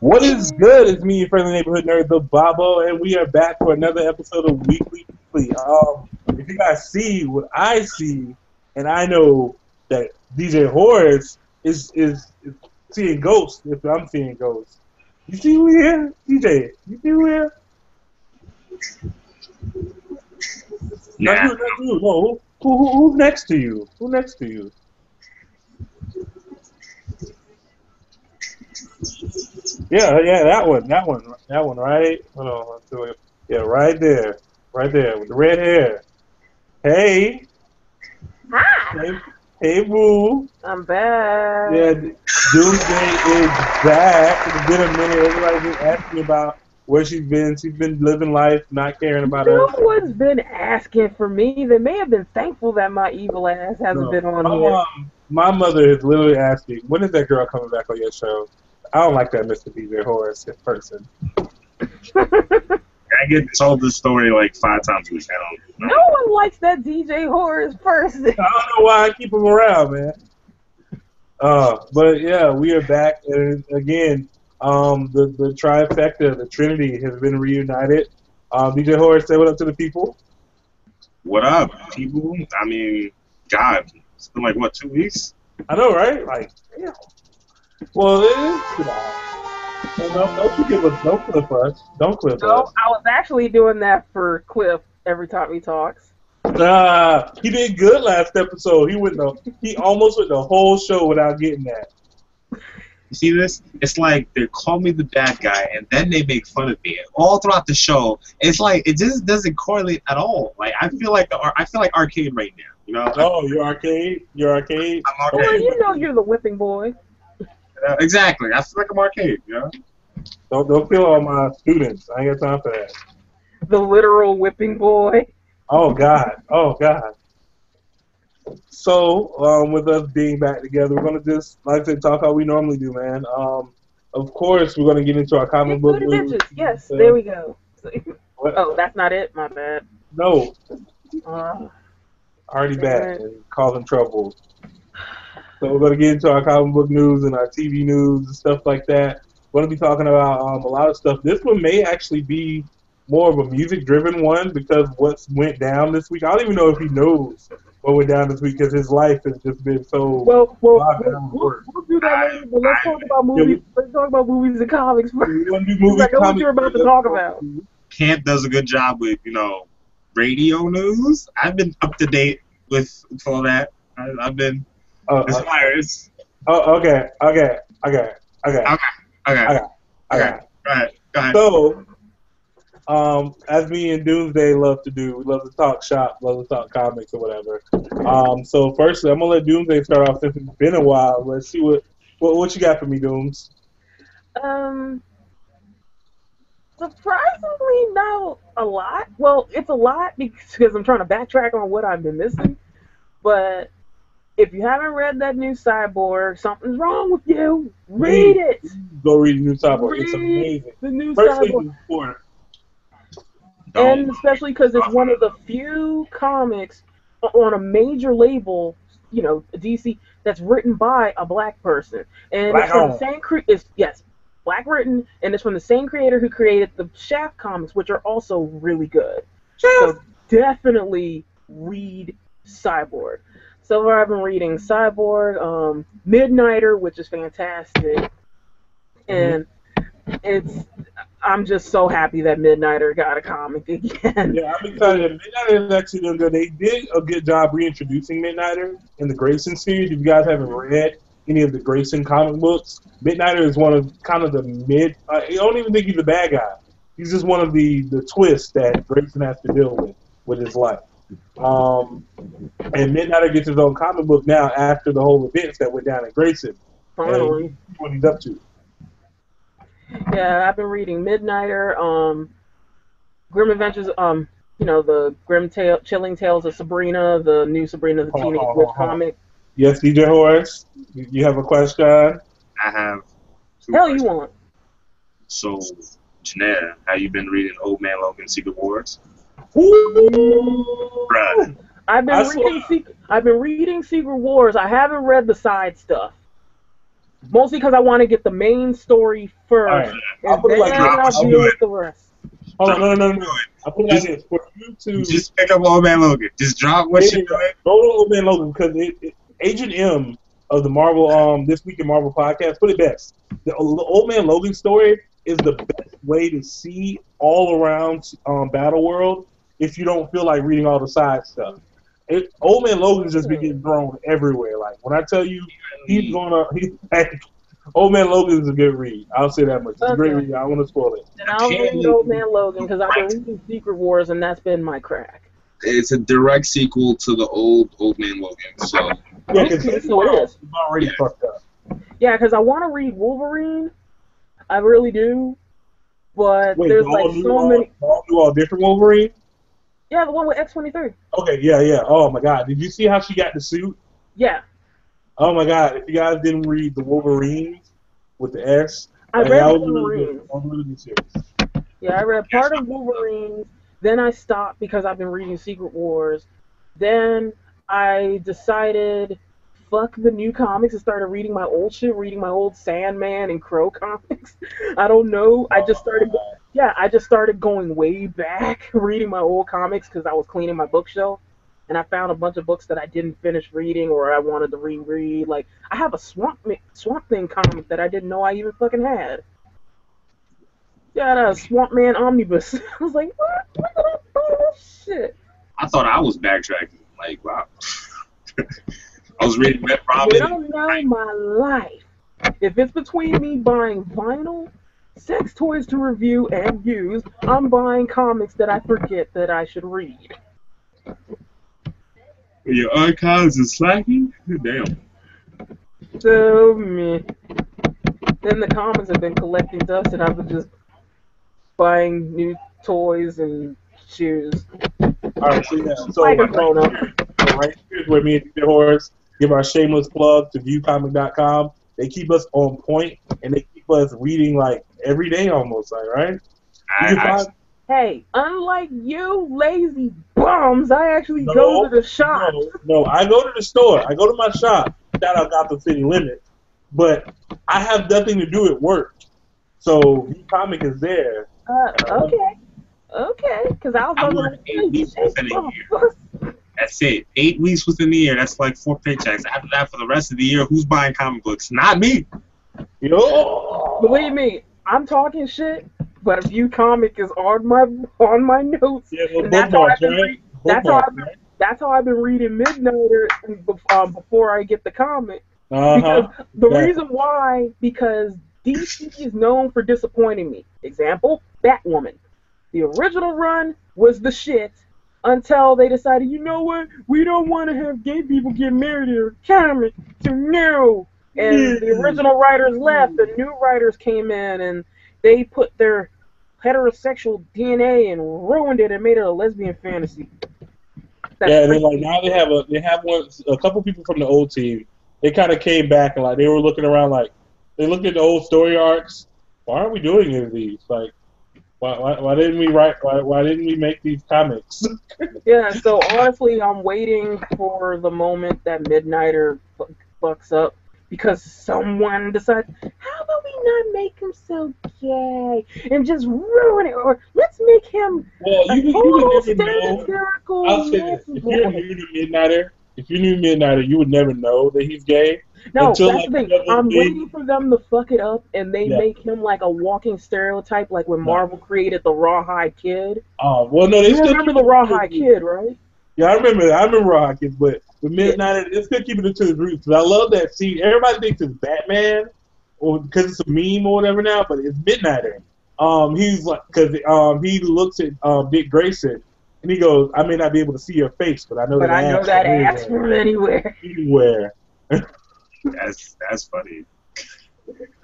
What is good? It's me, your friendly neighborhood nerd, the Bobbo, and we are back for another episode of Weekly Geekly. If you guys see what I see, and I know that DJ Horace is seeing ghosts. If I'm seeing ghosts, you see who here, DJ? You see who here? Nah. Not you. No. Who's next to you? Who's next to you? Yeah, that one, right? Hold on, let's do it. Yeah, right there, with the red hair. Hey. Hi. Hey, boo. I'm back. Yeah, Doomsday is back. It's been a minute. Everybody's been asking about where she's been. She's been living life, not caring about No us. one's been asking for me. They may have been thankful that my evil ass hasn't been on here. My mother is literally asking, when is that girl coming back on your show? I don't like that Mr. DJ Horace person. I get told this story like 5 times a week. I don't know. No one likes that DJ Horace person. I don't know why I keep him around, man. But yeah, we are back, and again, the trifecta, the Trinity, has been reunited. DJ Horace, say what up to the people. What up, people? I mean, God, it's been like, what, 2 weeks? I know, right? Like, damn. Well, it is tonight. Don't you give us, don't clip us. Don't clip us. No, I was actually doing that for Cliff every time he talks. He did good last episode. He almost went the whole show without getting that. You see this? It's like they call me the bad guy, and then they make fun of me all throughout the show. It's like it just doesn't correlate at all. Like I feel like Arcade right now. You know? Oh, you're Arcade. You're Arcade. I'm Arcade. Well, you know you're the whipping boy. Exactly. I feel like I'm Arcade. You know? Don't kill all my students. I ain't got time for that. The literal whipping boy. Oh God. So, with us being back together, we're gonna just, like I said, talk how we normally do, man. Of course, we're gonna get into our comic book news. Yes, there we go. What? Oh, that's not it. My bad. No. Already back and causing trouble. So we're gonna get into our comic book news and our TV news and stuff like that. We're gonna be talking about a lot of stuff. This one may actually be more of a music-driven one because what went down this week. I don't even know if he knows what went down this week because his life has just been so. We'll do that later. But let's talk about movies. Let's talk about movies and comics first. We want to do movies, I know what you're about to talk about. Camp does a good job with radio news. I've been up to date with all that. I've been inspired. Okay. Go ahead. So, as me and Doomsday love to do, we love to talk shop, love to talk comics or whatever. So firstly, I'm gonna let Doomsday start off since it's been a while. Let's see what you got for me, Dooms. Surprisingly, not a lot. Well, it's a lot because I'm trying to backtrack on what I've been missing. But if you haven't read that new Cyborg, something's wrong with you. Read it. Go read the new Cyborg. It's amazing. The new Cyborg. And especially because it's one of the few comics on a major label, DC, that's written by a black person. And it's from the same black written, and it's from the same creator who created the Shaft comics, which are also really good. So definitely read Cyborg. So far I've been reading Cyborg, Midnighter, which is fantastic, and I'm just so happy that Midnighter got a comic again. Yeah, I'm excited. Midnighter is actually doing good. They did a good job reintroducing Midnighter in the Grayson series. If you guys haven't read any of the Grayson comic books, Midnighter is one of kind of the mid. I don't even think he's a bad guy. He's just one of the twists that Grayson has to deal with his life. And Midnighter gets his own comic book now after the whole events that went down in Grayson. Finally, what he's up to. Yeah, I've been reading Midnighter, Grim Adventures, the Chilling Tales of Sabrina, the new Sabrina the Teenage Witch comic. Yes, DJ Horace, you have a question? I have. Hell, you want? So, Janelle, have you been reading Old Man Logan Secret Wars? Bruh. I've been reading Secret Wars. I haven't read the side stuff. Mostly because I want to get the main story first, Alright, and I'll put it then like this. I'll deal with the rest. Hold on, no. I'll put it like this. For you to Just pick up Old Man Logan. Just drop what you're doing. go to Old Man Logan because Agent M of the Marvel This Week in Marvel podcast put it best. The Old Man Logan story is the best way to see all around Battle World if you don't feel like reading all the side stuff. Old Man Logan's just been getting thrown everywhere. Like when I tell you he's like, Old Man Logan is a good read. I'll say that much. It's a great read. I don't want to spoil it. And I'll read Old Man Logan because I've been reading Secret Wars and that's been my crack. It's a direct sequel to the Old Man Logan. So yeah, because so it is. It's already fucked up. Yeah, because I want to read Wolverine. I really do. But there's like so many. All different Wolverine? Yeah, the one with X-23. Okay, yeah. Oh my God, did you see how she got the suit? Yeah. Oh my God, if you guys didn't read the Wolverines with the S, I read Wolverines. Really yeah, I read part of Wolverines. Then I stopped because I've been reading Secret Wars. Then I decided, fuck the new comics, and started reading my old shit, reading my old Sandman and Crow comics. I don't know. I just started going way back, reading my old comics because I was cleaning my bookshelf. And I found a bunch of books that I didn't finish reading or I wanted to reread. Like, I have a Swamp Thing comic that I didn't know I even fucking had. Yeah, a Swamp Man omnibus. I was like, what? Look at that shit. I thought I was backtracking. Like, wow. I was reading Red Robin. You don't know my life. If it's between me buying vinyl, sex toys to review and use, I'm buying comics that I forget that I should read. Your archives are slacking? Damn. So, meh. Then the comics have been collecting dust and I've been just buying new toys and shoes. Alright, so like a grown-up. Right here's where me and the Horse give our shameless plug to viewcomic.com. They keep us on point and they keep us reading like every day almost, like, right? Hey, unlike you lazy bums, I actually go to the shop. No, I go to the store. I go to my shop. Shout out Gotham City Limits. But I have nothing to do at work. So View Comic is there. Okay. Because I was work 8 weeks within a year. That's it. 8 weeks within the year. That's like 4 paychecks. After that, for the rest of the year, who's buying comic books? Not me. Yo. Believe me, I'm talking shit. But View Comic is on my notes. Yeah, well, that's how I've been reading Midnighter before I get the comic. Uh-huh. Because the reason why, because DC is known for disappointing me. Example, Batwoman. The original run was the shit until they decided, you know what, we don't want to have gay people get married in our comic, so no. And the original writers left, and new writers came in, and they put their heterosexual DNA and ruined it and made it a lesbian fantasy. And then like now they have a couple people from the old team. They kind of came back and like they were looking around like they looked at the old story arcs. Why aren't we doing any of these? Like, why didn't we write? Why didn't we make these comics? Yeah. So honestly, I'm waiting for the moment that Midnighter fucks up. Because someone decides, how about we not make him so gay and just ruin it, or let's make him you would never know. I'll say this: if you knew Midnighter, you would never know that he's gay. No, that's the thing. I'm waiting for them to fuck it up and they make him like a walking stereotype, like when Marvel created the Rawhide Kid. Oh well, no, they still remember the Rawhide Kid, right? Yeah, I remember Rawhide Kids, but with Midnighter, it's still keeping it to the roots. Because I love that scene. Everybody thinks it's Batman, or because it's a meme or whatever now, but it's Midnighter. He's like, because he looks at Dick Grayson, and he goes, "I may not be able to see your face, but I know that ass from anywhere." Anywhere. That's funny.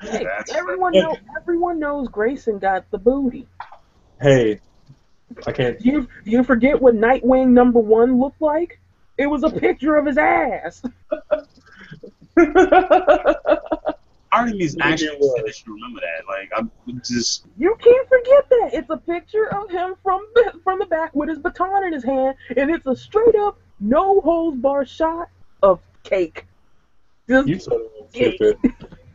Hey, everyone knows Grayson got the booty. Hey, I can't. Do you forget what Nightwing #1 looked like? It was a picture of his ass. Artemis actually said I should remember that. Like, I'm just. You can't forget that. It's a picture of him from the back with his baton in his hand, and it's a straight up, no holds bar shot of cake. Just you sort of stupid.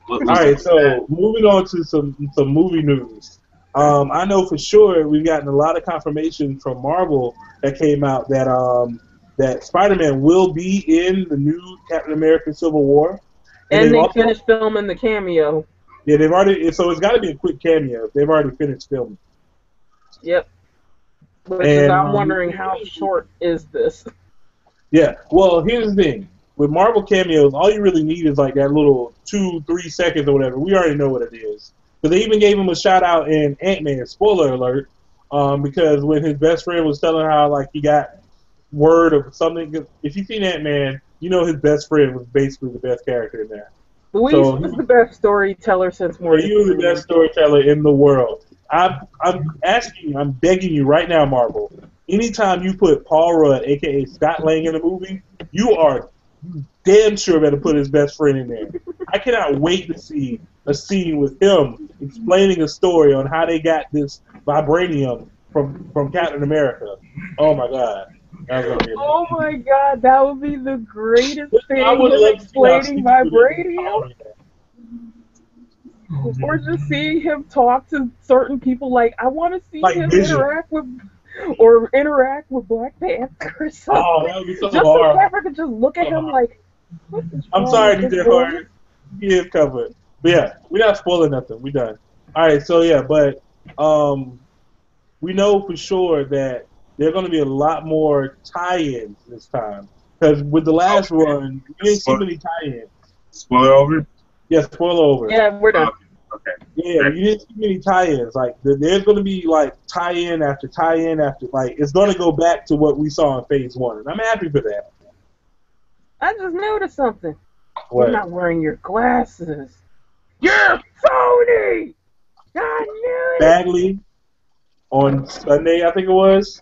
What All was right, it? so moving on to some movie news. I know for sure we've gotten a lot of confirmation from Marvel that came out that that Spider-Man will be in the new Captain America: Civil War, And they've they also finished filming the cameo. yeah they've already so it's got to be a quick cameo. They've already finished filming, Yep. Which is, and I'm wondering how short is this? yeah. Well, here's the thing. With Marvel cameos, all you really need is like that little 2-3 seconds or whatever. We already know what it is. But they even gave him a shout out in Ant-Man. Spoiler alert. Because when his best friend was telling how like he got word of something. If you've seen Ant-Man, you know his best friend was basically the best character in there. Luis So was the best storyteller since Morty. he was the best storyteller in the world. I'm asking, I'm begging you right now, Marvel. Anytime you put Paul Rudd, aka Scott Lang, in a movie, you are damn sure better put his best friend in there. I cannot wait to see a scene with him explaining a story on how they got this vibranium from Captain America. Oh my god. That was gonna be amazing. Oh my god, that would be the greatest thing, I would him love to see how explaining Steve would vibranium. tolerate that. Or just seeing him talk to certain people, like, I want to see Like him Vision. interact with Black Panther or something. Oh, that would be so Just hard. so Panther could just look at him like, what is I'm wrong sorry, with this DJ boy? Hart. He is covered. But yeah, we're not spoiling nothing. We done. All right, so yeah, but we know for sure that there are going to be a lot more tie-ins this time. Because with the last run, we didn't see many tie-ins. Spoiler over? Yeah, spoiler over. Yeah, we're done. Okay. Yeah, you didn't see many tie-ins. Like there's going to be like tie-in after tie-in after like it's going to go back to what we saw in Phase 1, and I'm happy for that. I just noticed something. What? You're not wearing your glasses. You're phony! I knew it! Badly on Sunday, I think it was.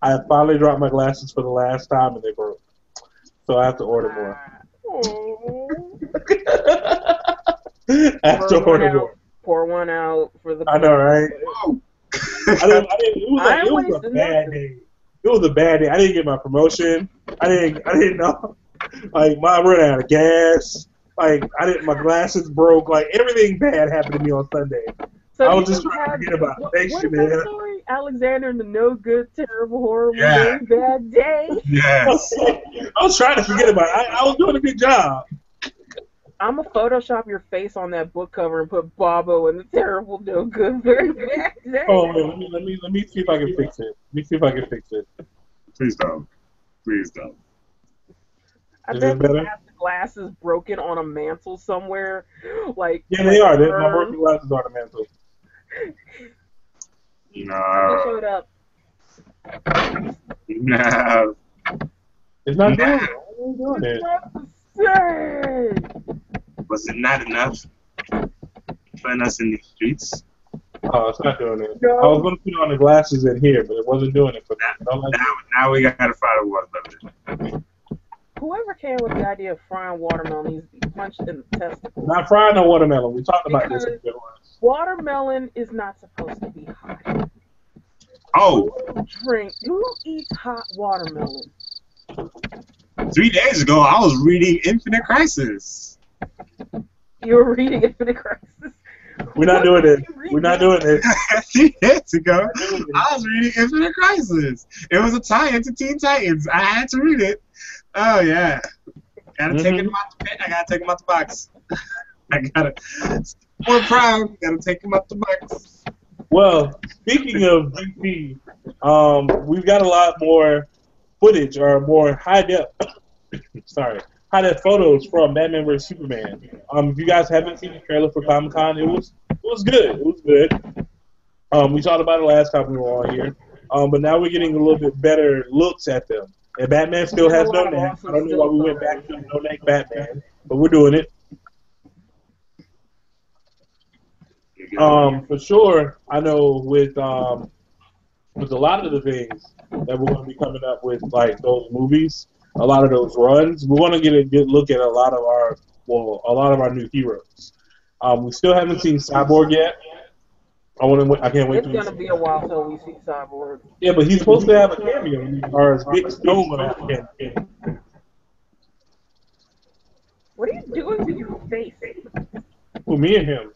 I finally dropped my glasses for the last time, and they broke. So I have to order more. Oh. I have to order more. Pour one out for the. I know, right? It was a bad day. It was a bad day. I didn't get my promotion. I didn't know. Like, I ran out of gas. Like, my glasses broke. Like, everything bad happened to me on Sunday. So I was just trying to forget about it. Thanks, what is that story? Alexander and the No Good, Terrible, Horrible Day, Bad Day. Yes. I was trying to forget about it. I was doing a good job. I'm gonna Photoshop your face on that book cover and put Bobbo and the Terrible, No Good, Very Bad Day. Oh, wait, let me see if I can fix it. Please don't. Please don't. I Is bet it better? you have the glasses broken on a mantle somewhere. Like, Yeah, they are. My broken glasses are the mantle. No. They showed up. No. It's not doing it. It's not doing it. Not the same. Was it not enough? Putting us in the streets? Oh, it's not doing it. No. I was going to put on the glasses in here, but it wasn't doing it for that. Now we gotta find a watermelon. Whoever came with the idea of frying watermelon needs to be punched in the testicles. Not frying no watermelon. We talked about this. Watermelon is not supposed to be hot. Oh, Who eats hot watermelon? 3 days ago I was reading Infinite Crisis. You were reading Infinite Crisis. We're not doing this. We're not doing this. 3 days ago I was reading Infinite Crisis. It was a tie-in to Teen Titans. I had to read it. Oh yeah. Gotta take him out the pit. I gotta take him out the box. I gotta. More proud. Gotta take him out the box. Well, speaking of DC, we've got a lot more footage or more high-def photos from Batman vs Superman. If you guys haven't seen the trailer for Comic-Con, it was good. It was good. We talked about it last time we were on here. But now we're getting a little bit better looks at them. And Batman still has no neck. I don't know why we went back to no neck Batman, but we're doing it. For sure, I know with a lot of the things that we're going to be coming up with, like those movies, a lot of those runs, we want to get a good look at a lot of our new heroes. We still haven't seen Cyborg yet. I can't wait. It's gonna be a while till we see Cyborg. Yeah, but he's supposed to have a cameo, or is Big Stone gonna have a cameo? What are you doing to your face? Who, me and him?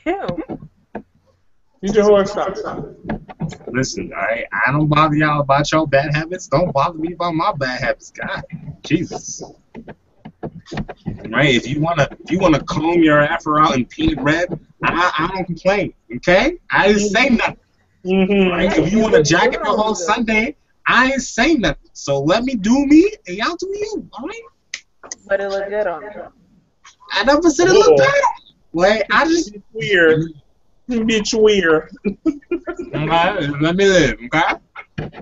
Him. He's your horse stop. Listen, I don't bother y'all about your bad habits. Don't bother me about my bad habits, God. Jesus. Right? If you wanna comb your afro out in peanut red, I don't complain. Okay? I didn't say nothing. Right? If you wanna jacket the whole Sunday, I ain't saying nothing. So let me do me and y'all do you. All right? But it looked good on you. I never said it looked bad. Like I just weird. Bitch weird. Okay, let me live, okay?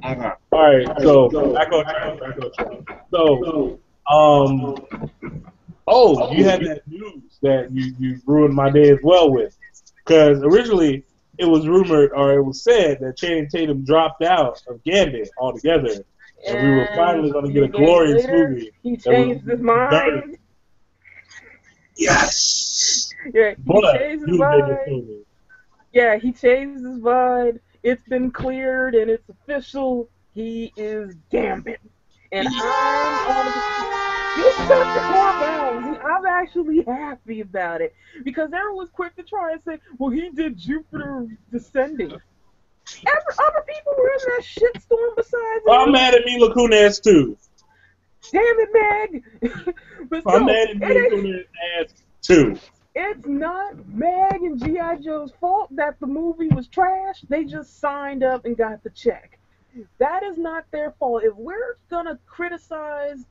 Okay. Alright, so back on track. So, oh, you had that news that you ruined my day as well with. Because originally it was rumored or it was said that Channing Tatum dropped out of Gambit altogether. And we were finally going to get a glorious movie. He changed his mind. Yes. Yeah, he changed his mind. Yeah, he changed his mind. It's been cleared and it's official. He is Gambit. And I'm actually happy about it. Because everyone was quick to try and say, well, he did Jupiter Descending. Other people were in that shitstorm besides him. I'm mad at Mila Kunis too. Damn it, Meg. But I'm mad at Mila Kunis ass too. It's not Meg and G.I. Joe's fault that the movie was trash. They just signed up and got the check. That is not their fault. If we're gonna criticize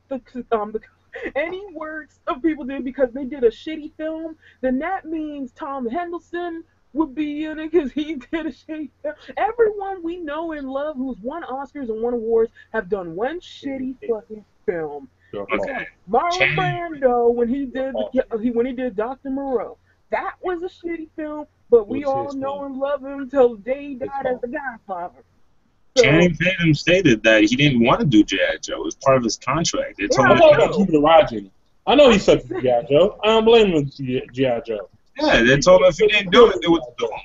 any works of people did because they did a shitty film, then that means Tom Henderson would be in it because he did a shitty film. Everyone we know and love who's won Oscars and won awards have done one shitty fucking film. Okay. Marlon Brando when he did Dr. Moreau, that was a shitty film, but we all know and love him till the day he died as the Godfather. So, Channing Tatum stated that he didn't want to do G.I. Joe. It was part of his contract. They told him I know he's such a G.I. Joe. I don't blame him for G.I. Joe. Yeah, they told him if he didn't do it, they would do him.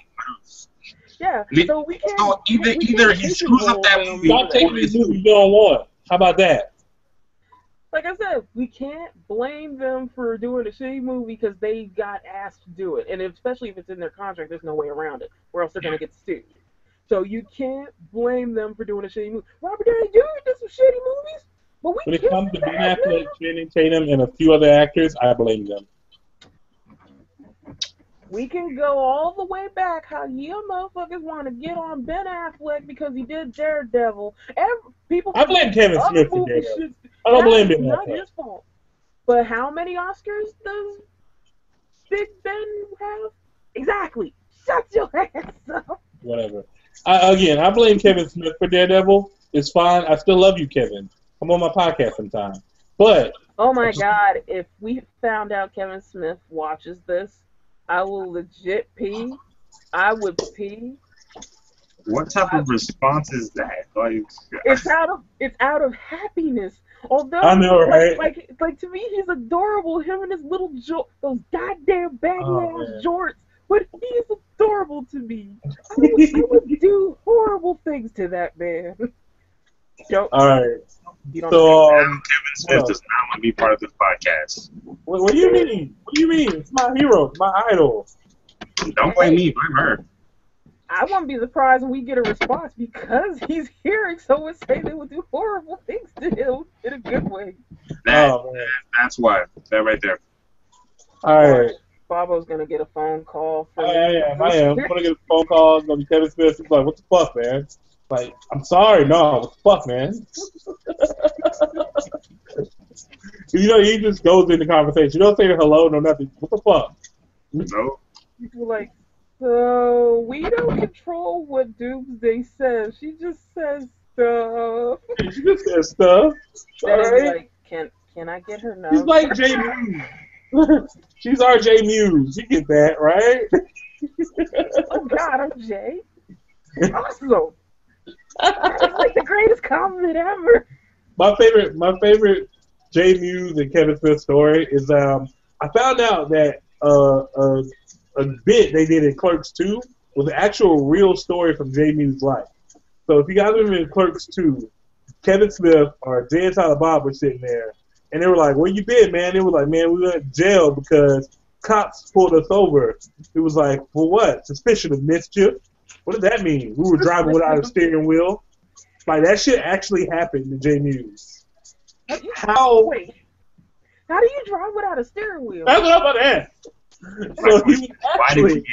Yeah, so we can't. So either he screws up that movie. Stop taking these movies you don't want. How about that? Like I said, we can't blame them for doing a shitty movie because they got asked to do it, and especially if it's in their contract, there's no way around it, or else they're gonna get sued. So you can't blame them for doing a shitty movie. Robert Downey Jr. did some shitty movies, but when it comes to Ben Affleck, Channing Tatum, and a few other actors, I blame them. We can go all the way back how you motherfuckers want to get on Ben Affleck because he did Daredevil. I blame Kevin Smith for Daredevil. I don't blame Ben Affleck. Not his fault. But how many Oscars does Big Ben have? Exactly. Shut your ass up. Whatever. I blame Kevin Smith for Daredevil. It's fine. I still love you, Kevin. Come on my podcast sometime. But oh my God, if we found out Kevin Smith watches this, I will legit pee. I would pee. What type of response is that? Like, it's out of happiness. Although I know, right? Like to me, he's adorable. Him and his little those goddamn baggy ass jorts. But he is adorable to me. I would do horrible things to that man. All right. So Kevin Smith does not want to be part of this podcast. What do you mean? What do you mean? It's my hero, my idol. Don't blame me. Blame her. I wouldn't be surprised when we get a response because he's hearing someone say they would do horrible things to him in a good way. That's why. That right there. All right. Bobbo's gonna get a phone call. I am. I'm gonna get a phone call. It's gonna be Kevin Smith. He's like, "What the fuck, man?" Like, I'm sorry, no, what the fuck, man? He just goes into conversation. You don't say hello, no nothing. What the fuck? No. People like, so we don't control what Doomsday says. She just says stuff. She just says stuff. Like, can I get her number? She's like J Muse. She's our J Muse. You get that, right? Oh God, I'm Jay. Awesome. That's like the greatest compliment ever. My favorite J Muse and Kevin Smith story is I found out that a bit they did in Clerks 2 was an actual real story from J Muse's life. So if you guys remember in Clerks 2, Kevin Smith or Jay and Silent Bob were sitting there, and they were like, "Where you been, man?" They were like, "Man, we went to jail because cops pulled us over. It was like, for what? Suspicion of mischief? What does that mean? We were driving without a steering wheel. Like, that shit actually happened in J News. Wait. How do you drive without a steering wheel? That's what I'm about to ask. So he was actually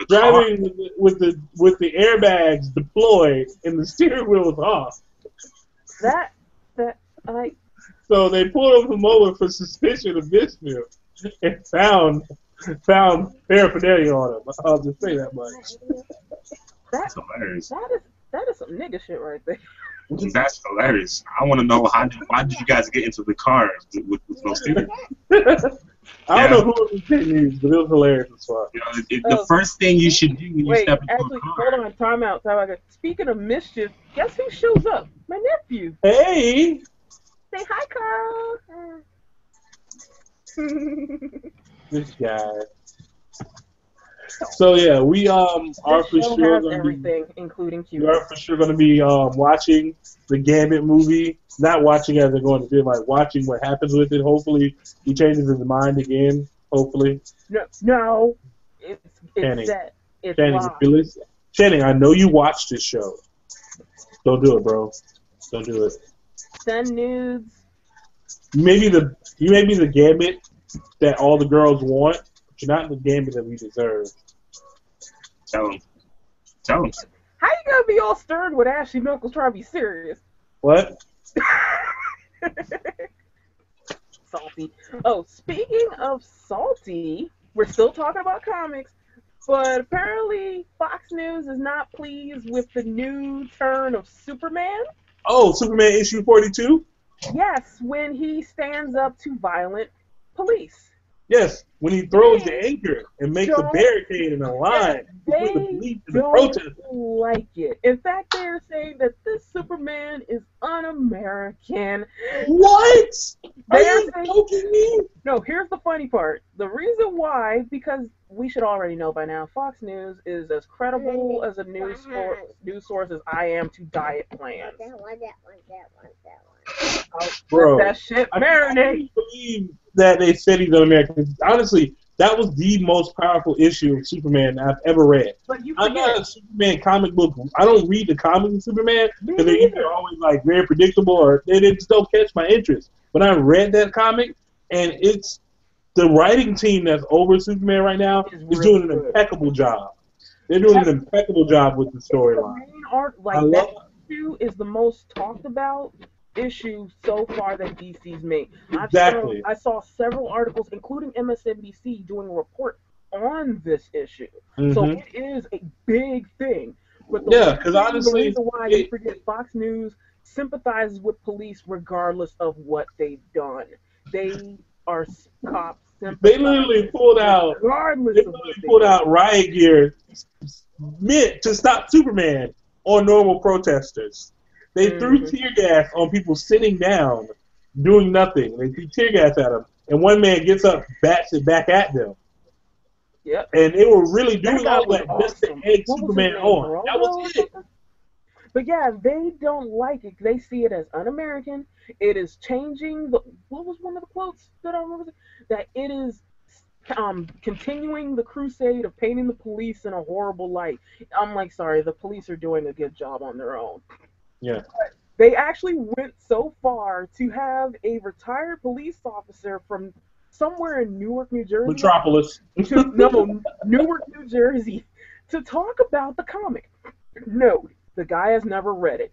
driving with the airbags deployed and the steering wheel was off. So they pulled him over for suspicion of mischief and found paraphernalia on him. I'll just say that much. That's hilarious. That is some nigga shit right there. That's hilarious. I want to know why did you guys get into the car with no steering? I don't know who it was getting used, but it was hilarious as fuck. You know, the first thing you should do when you step into a car. Hold on, time out. Speaking of mischief, guess who shows up? My nephew. Hey! Say hi, Carl. This guy. So yeah, we are for sure going to be including Q. We are for sure going to be watching the Gambit movie. Not watching as they're going to be like watching what happens with it. Hopefully, he changes his mind again. Hopefully. No, it's set. It's Channing, Channing, I know you watched this show. Don't do it, bro. Don't do it. Send nudes. You may be the Gambit that all the girls want, but you're not the Gambit that we deserve. Tell him. How you gonna be all stern with Ashley Knuckles trying to be serious? What? Salty. Oh, speaking of salty, we're still talking about comics, but apparently Fox News is not pleased with the new turn of Superman. Oh, Superman issue 42? Yes, when he stands up to violent police. Yes, when he throws the anchor and makes a barricade in a line with the police and the protesters. Like it. In fact, they're saying that this Superman is un-American. What? Are you joking me? No, here's the funny part. The reason why, because we should already know by now, Fox News is as credible as a news source as I am to diet plans. That one. Bro, that shit marinate. I can't believe that they said he's un-American. Honestly, that was the most powerful issue of Superman I've ever read. I'm not a Superman comic book. I don't read the comics of Superman because they're either always like very predictable or they just don't catch my interest. But I read that comic, and it's the writing team that's over Superman right now is doing an impeccable job. They're doing an impeccable job with the storyline. That issue is the most talked about issue so far that DC's made. Exactly. I saw several articles, including MSNBC, doing a report on this issue. Mm-hmm. So it is a big thing. But because honestly, the reason why you forget Fox News sympathizes with police regardless of what they've done. They are cops. They literally pulled out. Riot gear meant to stop Superman on normal protesters. They threw tear gas on people sitting down, doing nothing. They threw tear gas at them, and one man gets up, bats it back at them. Yep. And they were really doing all that just to egg Superman on. That was it. But yeah, they don't like it. They see it as un-American. It is changing. What was one of the quotes that I remember? That it is continuing the crusade of painting the police in a horrible light. I'm like, sorry, the police are doing a good job on their own. Yeah. But they actually went so far to have a retired police officer from somewhere in Newark, New Jersey. Metropolis. Newark, New Jersey, to talk about the comic. No, the guy has never read it.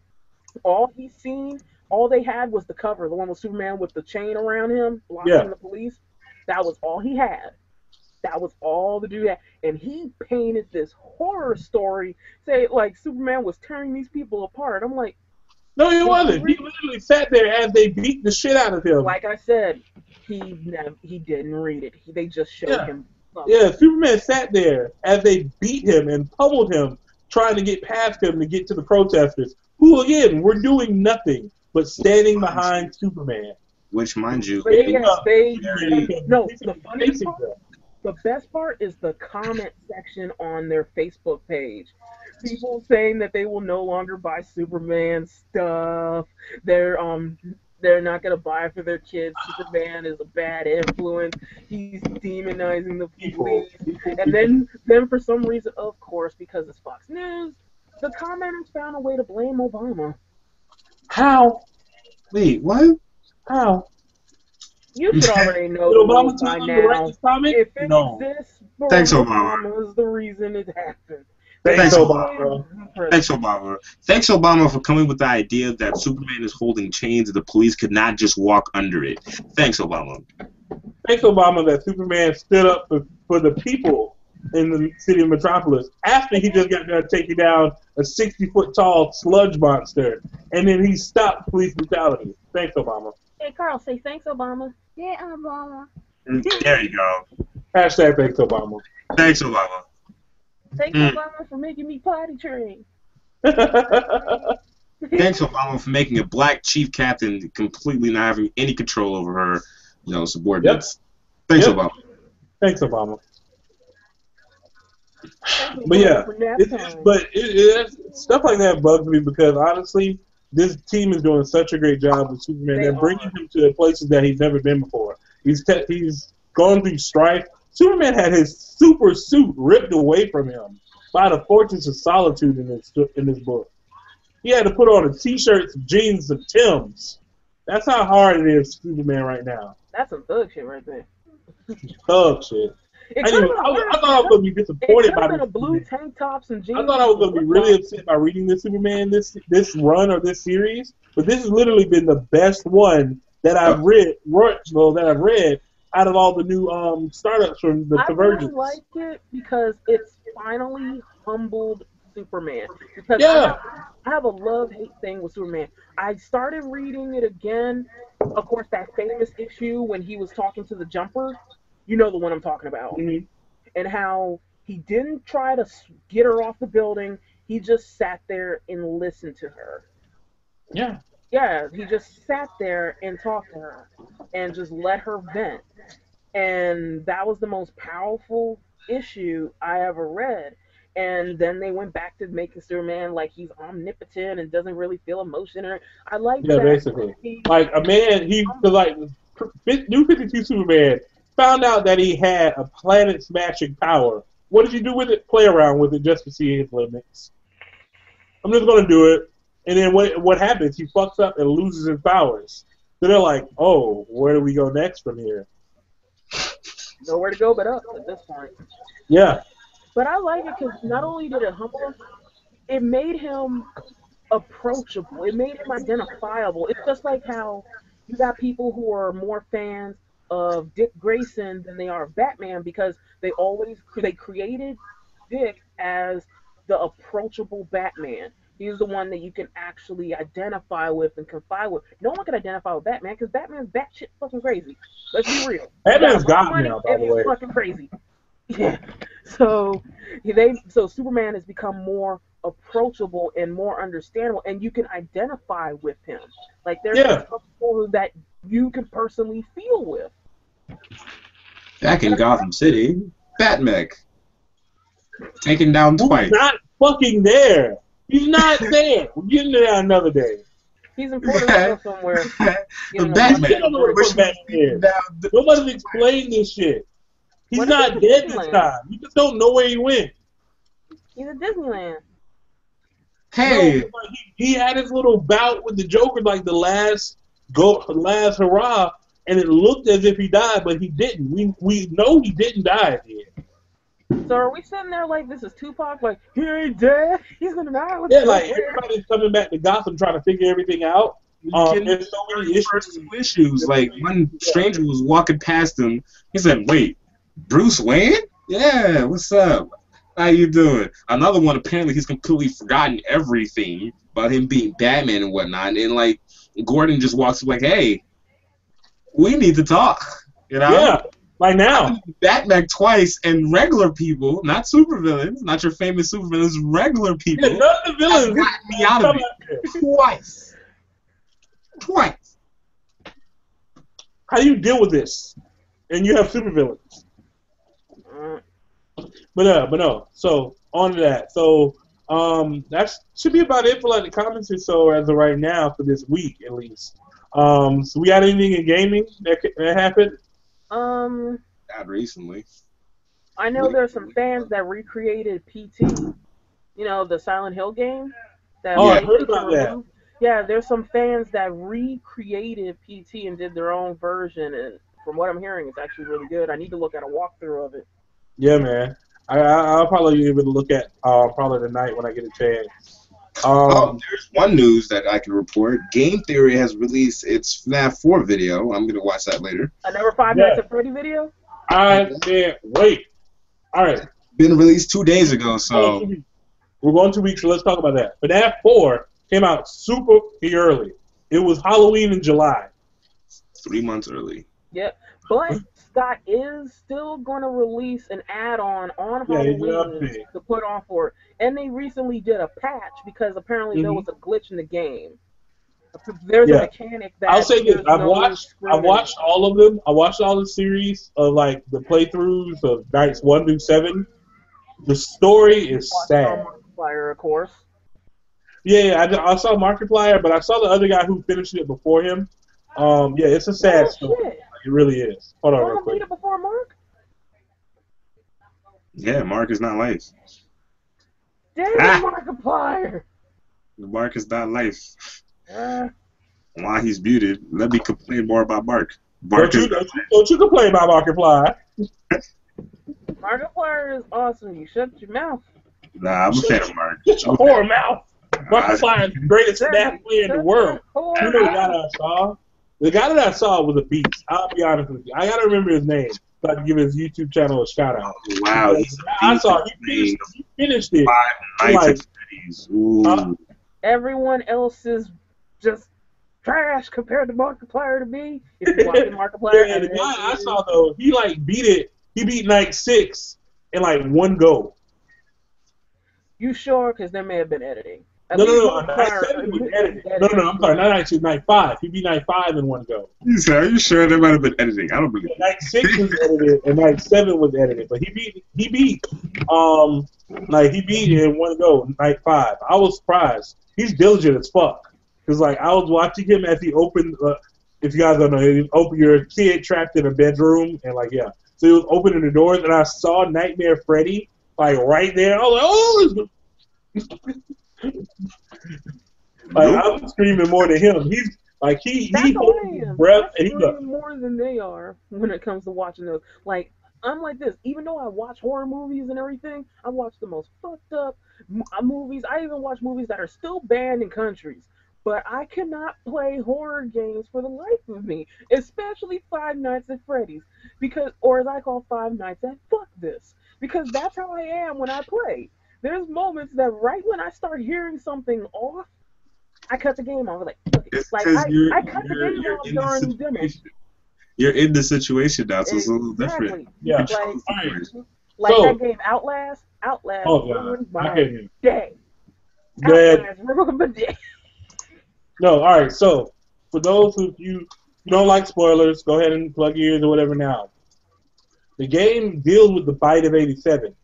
All they had was the cover, the one with Superman with the chain around him, blocking the police. That was all he had. That was all the dude had. And he painted this horror story, say like Superman was tearing these people apart. I'm like, no, he wasn't. He literally sat there as they beat the shit out of him. Like I said, he didn't read it. They just showed him something. Yeah, Superman sat there as they beat him and pummeled him, trying to get past him to get to the protesters, who again were doing nothing but standing behind Superman. Which, mind you, the funniest part, the best part is the comment section on their Facebook page. People saying that they will no longer buy Superman stuff. They're They're not gonna buy for their kids. Superman is a bad influence. He's demonizing the police. And then for some reason, of course, because it's Fox News, the commenters found a way to blame Obama. How? Wait, what? How? You should already know Did the Obama rules by tell them to write now. this comic? If it No. exists, Thanks, Barack Obama. Obama is the reason it happened. Thanks, Thanks, Obama. Thanks, Obama. Thanks, Obama, for coming with the idea that Superman is holding chains and the police could not just walk under it. Thanks, Obama. Thanks, Obama, that Superman stood up for the people in the city of Metropolis after he just got done taking down a 60-foot tall sludge monster, and then he stopped police brutality. Thanks, Obama. Hey, Carl, say thanks, Obama. Yeah, Obama. There you go. Hashtag thanks, Obama. Thanks, Obama. Thanks, Obama, for making me potty trained. Thanks, Obama, for making a black chief captain completely not having any control over her, subordinates. Yep. Thanks, Obama. Thanks, Obama. But yeah, stuff like that bugs me because honestly, this team is doing such a great job with Superman. They're bringing him to places that he's never been before. He's gone through strife. Superman had his super suit ripped away from him by the Fortress of Solitude in this book. He had to put on a t-shirt, some jeans, some Timbs. That's how hard it is for Superman right now. That's some thug shit right there. Thug shit. I thought I was going to be disappointed by this. Blue tank tops and jeans. I thought I was going to be really upset by reading this Superman, this run or this series, but this has literally been the best one that I've read out of all the new startups from the Convergence. I really like it because it's finally humbled Superman. Because I have a love-hate thing with Superman. I started reading it again, of course, that famous issue when he was talking to the Jumper. You know the one I'm talking about. Mm-hmm. And how he didn't try to get her off the building. He just sat there and listened to her. Yeah. Yeah, he just sat there and talked to her and just let her vent. And that was the most powerful issue I ever read. And then they went back to making Superman like he's omnipotent and doesn't really feel emotion. I like that. Yeah, basically. Like a man, New 52 Superman found out that he had a planet-smashing power. What did you do with it? Play around with it just to see his limits. I'm just going to do it. And then what happens? He fucks up and loses his powers. So they're like, oh, where do we go next from here? Nowhere to go but up at this point. Yeah. But I like it because not only did it humble him, it made him approachable. It made him identifiable. It's just like how you got people who are more fans of Dick Grayson than they are of Batman because they created Dick as the approachable Batman. He's the one that you can actually identify with and confide with. No one can identify with Batman because Batman's batshit fucking crazy. Let's be real. Batman's got now, by the way. He's fucking crazy. Yeah. So Superman has become more approachable and more understandable, and you can identify with him. Like there's people that you can personally feel with. Back in Gotham City, Batmech taken down twice. He's not fucking there. He's not there. We're getting to that another day. He's in Puerto Rico somewhere. The Batman. Nobody's explained this shit. He's not dead this time. You just don't know where he went. He's at Disneyland. Hey. No, he had his little bout with the Joker, like the last hurrah, and it looked as if he died, but he didn't. We know he didn't die at the end. So are we sitting there like this is Tupac? Like, he ain't dead. He's gonna die. Like everybody's coming back to Gotham trying to figure everything out. There's so many issues. Like one stranger was walking past him. He said, "Wait, Bruce Wayne? Yeah, what's up? How you doing?" Another one, apparently he's completely forgotten everything about him being Batman and whatnot. And like Gordon just walks up like, "Hey, we need to talk." You know? Yeah. Like now. Batman twice and regular people, not supervillains, not your famous supervillains, regular people. Yeah, none of the villains got me out of it. Twice. How do you deal with this? And you have supervillains. But no. So on to that. So that should be about it for like the comments or so as of right now for this week at least. So we got anything in gaming that happened? Not recently. I know there's some fans that recreated PT. You know, the Silent Hill game. That I heard about that. Yeah, there's some fans that recreated PT and did their own version, and from what I'm hearing, it's actually really good. I need to look at a walkthrough of it. Yeah, man. I'll probably give it a look at probably tonight when I get a chance. There's one news that I can report. Game Theory has released its FNAF 4 video. I'm gonna watch that later. Another Five Nights at Freddy video? I can't wait. All right. Been released 2 days ago, so we're going 2 weeks, so let's talk about that. FNAF 4 came out super early. It was Halloween in July. 3 months early. Yep. But Scott is still going to release an add-on on Halloween to put on for it. And they recently did a patch because apparently there was a glitch in the game. There's a mechanic that I'll say this: I've watched all of them. I watched all the series of like the playthroughs of nights 1 through 7. The story is sad. Markiplier, of course. Yeah, I saw Markiplier, but I saw the other guy who finished it before him. Yeah, it's a sad story. Shit. It really is. Hold on, real quick. Beat it before Mark? Yeah, Mark is not life. Damn, Markiplier. Mark is not life. While he's muted, let me complain more about Mark. Don't you complain about Markiplier. Markiplier is awesome. You shut your mouth. Nah, I'm a fan of Mark. Shut your whore mouth. Markiplier is the greatest FNAF player in the world. You know the guy that I saw? The guy that I saw was a beast. I'll be honest with you. I gotta remember his name so I can give his YouTube channel a shout out. Wow, I saw he finished it. 5 Nights at Freddy's. Ooh. Everyone else is just trash compared to Markiplier to me. If you're watching Markiplier, yeah, the guy I saw though, he like beat it. He beat Night 6 in like one go. You sure? Because there may have been editing. No. Night 7 was edited. No, I'm sorry. Not Night 6, Night 5. He beat Night 5 in one go. Are you sure there might have been editing? I don't believe it. Night 6 was edited and Night 7 was edited, but he beat it in one go. Night 5. I was surprised. He's diligent as fuck. Cause like I was watching him as he opened. If you guys don't know, he opened your kid trapped in a bedroom and like so he was opening the doors and I saw Nightmare Freddy like right there. I was like, oh. Like I was screaming more than him. He's like he holds his breath and he goes more than they are when it comes to watching those. Like I'm like this. Even though I watch horror movies and everything, I watch the most fucked up movies. I even watch movies that are still banned in countries. But I cannot play horror games for the life of me, especially Five Nights at Freddy's, or as I call Five Nights at Fuck This, because that's how I am when I play. There's moments that right when I start hearing something off, I cut the game off. Like I cut the game off during the demo. You're in the situation now, so it's a little different. Yeah. That game Outlast. Oh God, my day. Outlast ruined my day. No, all right. So, for those of you who don't like spoilers, go ahead and plug your ears or whatever now. The game deals with the bite of 87.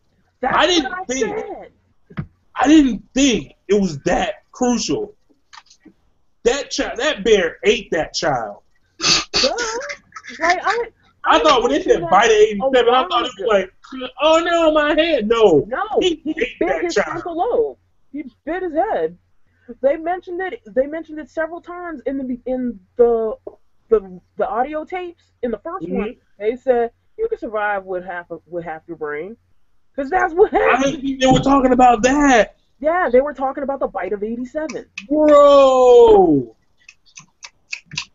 I didn't think it was that crucial. That bear ate that child. I thought when they said bite of 87, I thought it was like, oh no, my head. No, he bit his frontal lobe. He bit his head. They mentioned it. They mentioned it several times in the audio tapes. In the first one, they said you can survive with half your brain, because that's what happened. I didn't think they were talking about that. Yeah, they were talking about the bite of 87. Bro,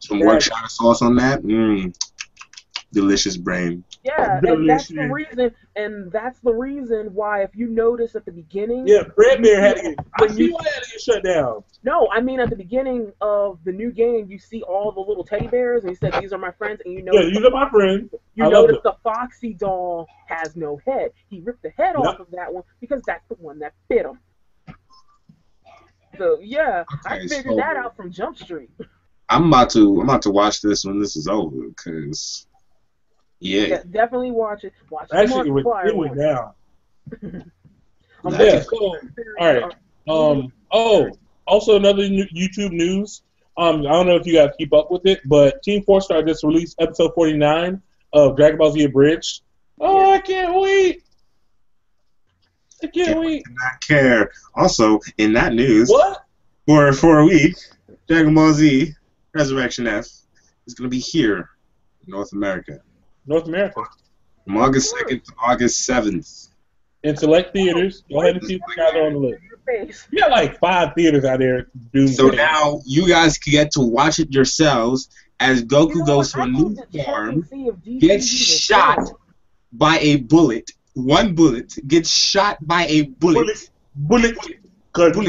some workshop sauce on that. Delicious brain. Yeah, and that's the reason why, if you notice at the beginning. Yeah, Fredbear had to get shut down. No, I mean at the beginning of the new game, you see all the little teddy bears, and he said these are my friends, and you know. Yeah, these are my friends. You notice the Foxy doll has no head. He ripped the head off of that one because that's the one that bit him. So yeah, I figured that out from Jump Street. I'm about to watch this when this is over, because. Yeah, definitely watch it. Actually, it went down. All right. Also another YouTube news. I don't know if you guys keep up with it, but Team 4-Star just released episode 49 of Dragon Ball Z Abridged. Oh, I can't wait! I can't wait. Not care. Also, in that news, What? For a week, Dragon Ball Z Resurrection F is going to be here in North America. North America. From August 2nd to August 7th. In select theaters. Go ahead and see if you guys are on the list. We got like 5 theaters out there. So now you guys can get to watch it yourselves as Goku goes to a new form, gets shot by a bullet. One bullet gets shot by a bullet. Bullet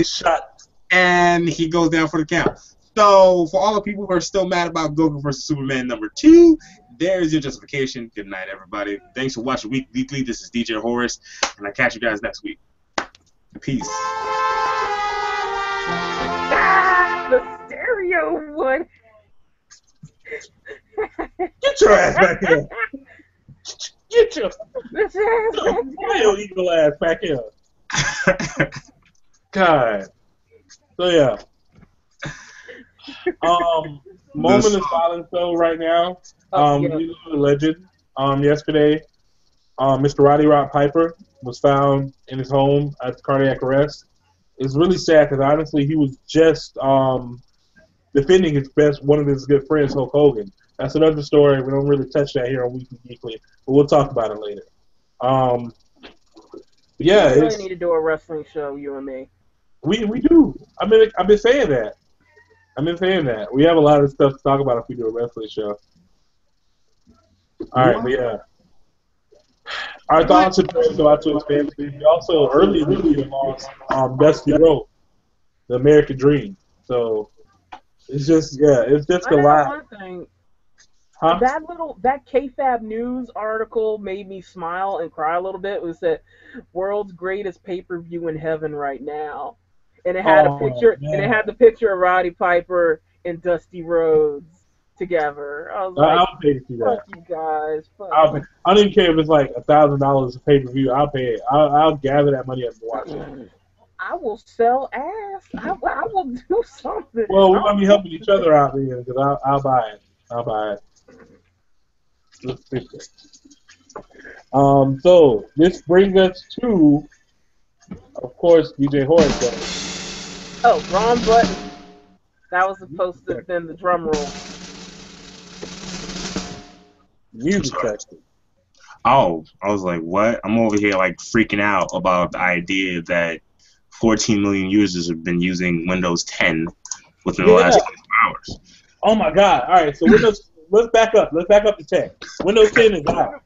shot. And he goes down for the count. So for all the people who are still mad about Goku vs. Superman #2, there's your justification. Good night, everybody. Thanks for watching Weekly Geekly. This is DJ Horace, and I'll catch you guys next week. Peace. The stereo one. Get your ass back here. Get your royal eagle ass back here. God. So yeah. Moment of silence though right now. We know the legend. Yesterday, Mr. Roddy Rod Piper was found in his home at cardiac arrest. It's really sad because honestly, he was just defending one of his good friends, Hulk Hogan. That's another story. We don't really touch that here on Weekly Geekly, but we'll talk about it later. Yeah, we really need to do a wrestling show, you and me. We do. I've been saying that. We have a lot of stuff to talk about if we do a wrestling show. All right, but yeah. Our thoughts and prayers go out to his family. We also earlier this year lost Dusty Rhodes, the American Dream. So it's just a lot. One thing. Huh? That KFAB News article made me smile and cry a little bit. It was that world's greatest pay-per-view in heaven right now, and it had a picture. Man. And it had the picture of Roddy Piper and Dusty Rhodes together. I was like, I'll pay to see that. Fuck you guys. I don't even care if it's like $1,000 a pay-per-view. I'll pay it. I'll gather that money up and watch it. I will sell ass. I will do something. Well, we're gonna be helping each other out here because I'll buy it. I'll buy it. Let's fix it. So this brings us to, of course, DJ Horace. Oh, wrong button. That was supposed to have been the drum roll. Music section. Oh, I was like, what? I'm over here like freaking out about the idea that 14 million users have been using Windows 10 within the last 24 hours. Oh my God! All right, so Windows. Let's back up. Let's back up to 10. Windows 10 is out.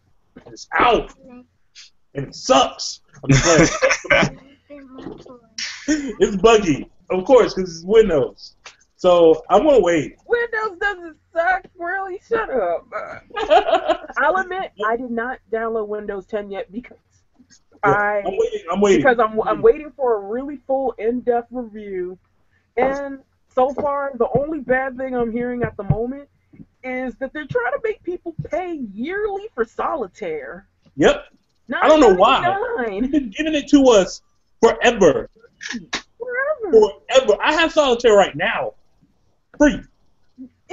It's out, and it sucks. I'm just playing. It's buggy, of course, because it's Windows. So I'm gonna wait. Windows doesn't suck. Really, shut up. I'll admit I did not download Windows 10 yet because I'm waiting. Because I'm waiting for a really full, in-depth review, and so far the only bad thing I'm hearing at the moment is that they're trying to make people pay yearly for solitaire. Yep. I don't know why. They've been giving it to us forever. Forever. I have solitaire right now. Free.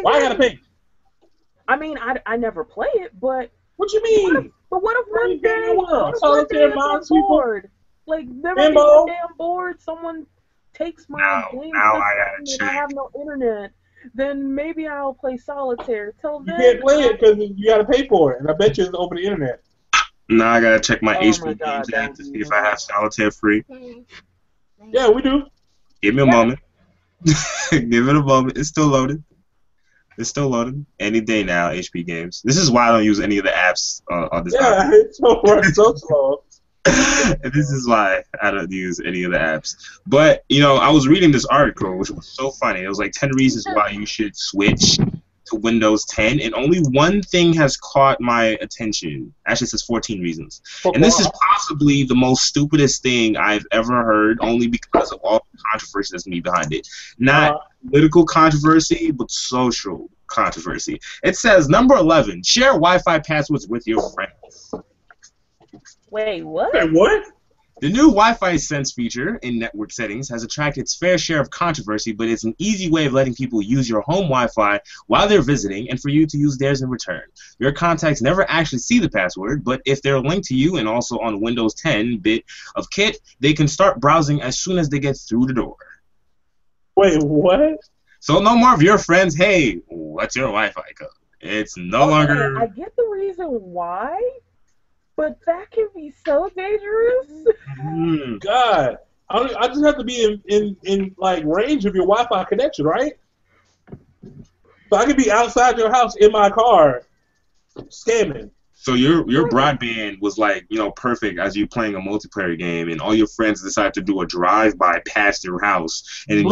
Why I gotta pay? I mean, I never play it, but... What you mean? But what if one day solitaire mods bored? Like, never get damn bored, someone takes my game and I have no internet. Then maybe I'll play solitaire. Till then, you can't play it because you gotta pay for it, and I bet you it's over the internet. Now I gotta check my HP Games app to see if I have solitaire free. Yeah, we do. Give me a moment. Give it a moment. It's still loaded. Any day now, HP Games. This is why I don't use any of the apps on this. Yeah, it's so slow. This is why I don't use any of the apps. But, I was reading this article, which was so funny. It was like 10 reasons why you should switch to Windows 10, and only one thing has caught my attention. Actually, it says 14 reasons. And this is possibly the most stupidest thing I've ever heard, only because of all the controversy that's me behind it. Not political controversy, but social controversy. It says, number 11, share Wi-Fi passwords with your friends. Wait, what? Wait, what? The new Wi-Fi Sense feature in network settings has attracted its fair share of controversy, but it's an easy way of letting people use your home Wi-Fi while they're visiting and for you to use theirs in return. Your contacts never actually see the password, but if they're linked to you and also on Windows 10 bit of kit, they can start browsing as soon as they get through the door. Wait, what? So no more of your friends, hey, what's your Wi-Fi code? It's no longer... I get the reason why, but that can be so dangerous. God, I just have to be in like range of your Wi-Fi connection, right? So I could be outside your house in my car, scamming. So your broadband was like, you know, perfect as you playing a multiplayer game, and all your friends decide to do a drive-by past your house, and then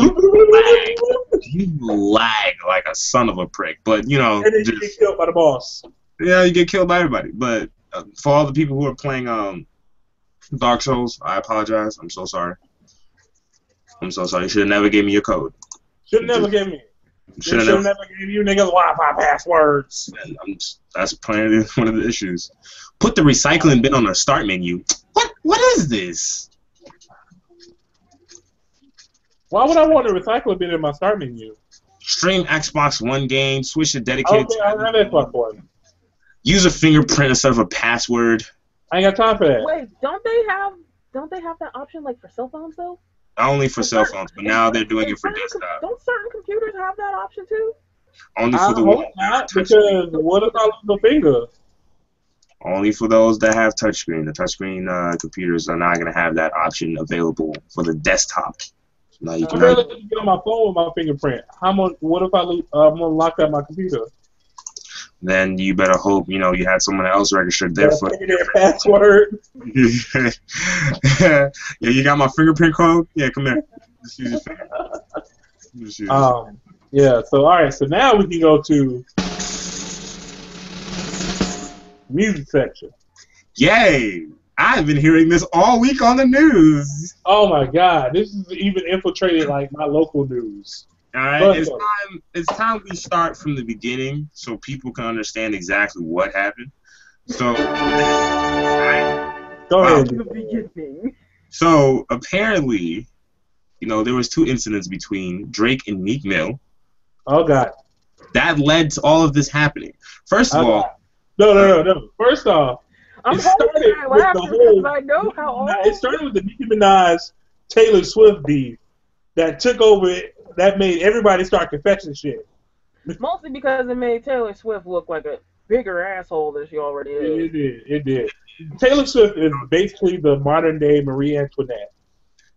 you lag like a son of a prick. But you know, and then you get killed by the boss. Yeah, you get killed by everybody. But for all the people who are playing Dark Souls, I apologize. I'm so sorry. I'm so sorry. You should have never gave me your code. Should have never gave me. Should have never gave you niggas Wi-Fi passwords. That's one of the issues. Put the recycling bin on the start menu. What is this? Why would I want a recycling bin in my start menu? Stream Xbox One game. Switch to dedicated. Okay, I have Xbox One. Use a fingerprint instead of a password. I ain't got time for that. Wait, don't they have that option like for cell phones though? Only for cell phones, but now they're doing it for desktop. Don't certain computers have that option too? Only for the hope not, because what if I lose the finger? Only for those that have touchscreen. The touchscreen computers are not going to have that option available for the desktop. Now you can get on my phone with my fingerprint. What if I'm gonna lock out my computer? Then you better hope you had someone else registered there for their password. Yeah, you got my fingerprint code. Yeah, come here. Just use your finger. Yeah. So all right. So now we can go to music section. Yay! I've been hearing this all week on the news. Oh my God! This is even infiltrated like my local news. All right, it's time we start from the beginning so people can understand exactly what happened. So, go ahead. The beginning. So apparently, there was 2 incidents between Drake and Meek Mill. Oh God. That led to all of this happening. First of all, no. First off, it started with the Nicki Minaj Taylor Swift beef that took over it. That made everybody start confessing shit. Mostly because it made Taylor Swift look like a bigger asshole than she already is. It did. Taylor Swift is basically the modern day Marie Antoinette.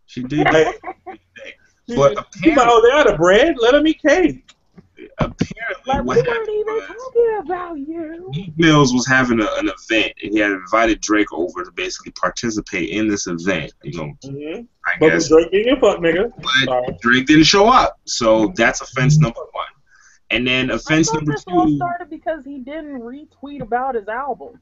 She did. But apparently, they're out of bread. Let them eat cake. Apparently, we weren't even talking about you. Meek Mills was having an event, and he had invited Drake over to basically participate in this event. Mm-hmm. I guess. But Drake didn't fuck, nigga. But Drake didn't show up, so that's offense number 1. And then offense number 2. This all started because he didn't retweet about his album.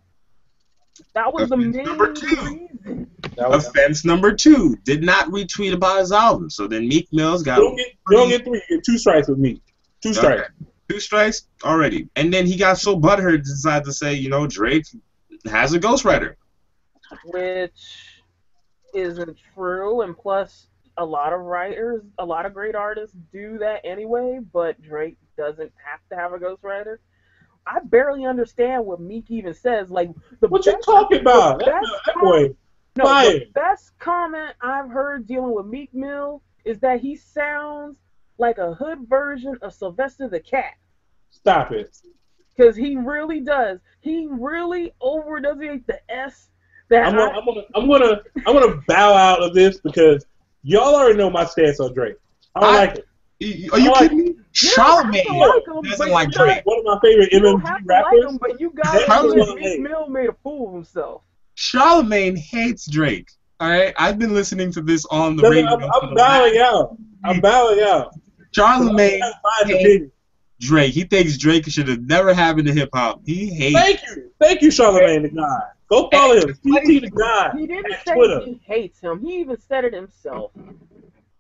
That was the main reason. Offense number 2. Did not retweet about his album. So then Meek Mills got. You don't get 3. You get 2 strikes with me. 2 strikes. Okay. 2 strikes already. And then he got so butthurt, decided to say, Drake has a ghostwriter. Which isn't true. And plus, a lot of great artists do that anyway, but Drake doesn't have to have a ghostwriter. I barely understand what Meek even says. Like, what you talking about? The best comment I've heard dealing with Meek Mill is that he sounds like a hood version of Sylvester the Cat. Stop it. Because he really does. He really overdoes the S. I'm gonna bow out of this because y'all already know my stance on Drake. I don't like it. Are you kidding me? Charlamagne doesn't like Drake. One of my favorite MMG rappers. Like him, but you guys Meek Mill made a fool of himself. Charlamagne hates Drake. All right, I've been listening to this on the radio. I'm bowing out. I'm bowing out. Charlamagne hates Drake. He thinks Drake should have never happened to hip hop. He hates. Thank you, Charlamagne the God. Go follow him. CT the God. He didn't say Twitter. He hates him. He even said it himself.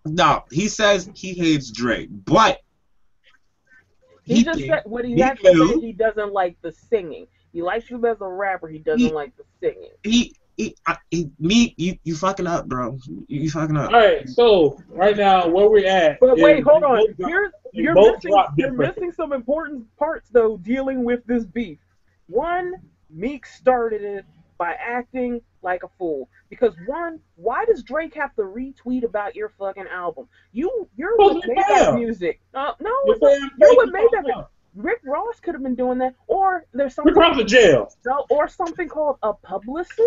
No, he says he hates Drake, but he just said what he actually said. He doesn't like the singing. He likes him as a rapper. He doesn't like the singing. Meek, you fucking up, bro. You fucking up. All right, so right now where we're at. But wait, hold on. You're different. missing some important parts though. Dealing with this beef. One, Meek started it by acting like a fool. Because one, why does Drake have to retweet about your fucking album? You're what made that music. No, you're what made that. Rick Ross could have been doing that, or there's something. Rick Ross in jail. No, or something called a publicist.